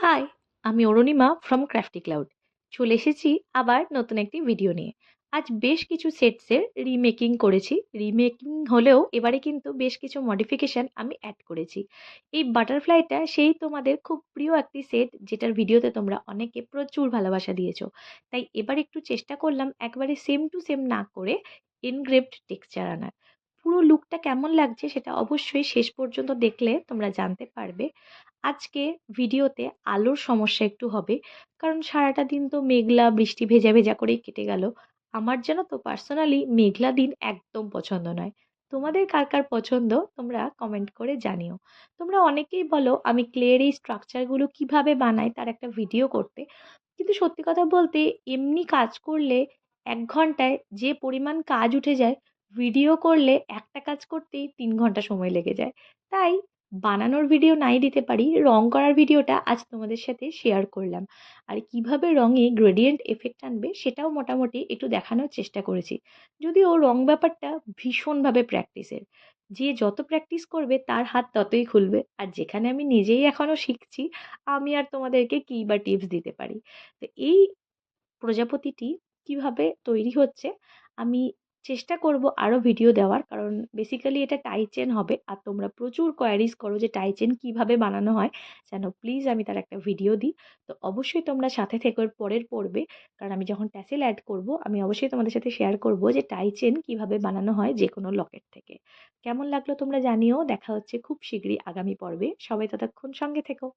High, আমি Arunima from crafty cloud. চলে এসেছি আবার নতুন একটি ভিডিও নিয়ে। আজ বেশ কিছু সেটসের রিমেকিং করেছি। রিমেকিং হলেও এবারে কিন্তু বেশ কিছু মডিফিকেশন আমি অ্যাড করেছি। এই বাটারফ্লাইটা সেই তোমাদের খুব প্রিয় একটি সেট, যেটার ভিডিওতে তোমরা অনেকে প্রচুর ভালোবাসা দিয়েছো। তাই এবার একটু চেষ্টা করলাম একবারে সেম টু সেম না করে এনগ্রেভড টেক্সচার আনার। পুরো লুকটা কেমন লাগছে সেটা অবশ্যই শেষ পর্যন্ত দেখলে তোমরা জানতে পারবে। আজকে ভিডিওতে আলোর সমস্যা একটু হবে, কারণ সারাটা দিন তো মেঘলা বৃষ্টি ভেজা ভেজা করেই কেটে গেল। আমার যেন তো পার্সোনালি মেঘলা দিন একদম পছন্দ নয়। তোমাদের কার কার পছন্দ তোমরা কমেন্ট করে জানিও। তোমরা অনেকেই বলো আমি ক্লের এই স্ট্রাকচারগুলো কিভাবে বানাই তার একটা ভিডিও করতে, কিন্তু সত্যি কথা বলতে এমনি কাজ করলে ১ ঘন্টায় যে পরিমাণ কাজ উঠে যায়, ভিডিও করলে একটা কাজ করতেই ৩ ঘন্টা সময় লেগে যায়। তাই বানানোর ভিডিও নাই দিতে পারি, রং করার ভিডিওটা আজ তোমাদের সাথে শেয়ার করলাম। আর কিভাবে রঙে গ্রেডিয়েন্ট এফেক্ট আনবে সেটাও মোটামুটি একটু দেখানোর চেষ্টা করেছি। যদিও রং ব্যাপারটা ভীষণভাবে প্র্যাকটিসের, যে যত প্র্যাকটিস করবে তার হাত ততই খুলবে। আর যেখানে আমি নিজেই এখনো শিখছি, আমি আর তোমাদেরকে কী বা টিপস দিতে পারি। তো এই প্রজাপতিটি কিভাবে তৈরি হচ্ছে আমি চেষ্টা করব আরও ভিডিও দেওয়ার, কারণ বেসিক্যালি এটা টাই চেন হবে। আর তোমরা প্রচুর কোয়ারিজ করো যে টাই চেন কীভাবে বানানো হয়, যেন প্লিজ আমি তার একটা ভিডিও দিই। তো অবশ্যই তোমরা সাথে থেকো এর পরের পড়বে, কারণ আমি যখন ট্যাসেল অ্যাড করব আমি অবশ্যই তোমাদের সাথে শেয়ার করব যে টাই চেন কীভাবে বানানো হয় যে কোনো লকেট থেকে। কেমন লাগলো তোমরা জানিও। দেখা হচ্ছে খুব শীঘ্রই আগামী পর্বে। সবাই ততক্ষণ সঙ্গে থেকো।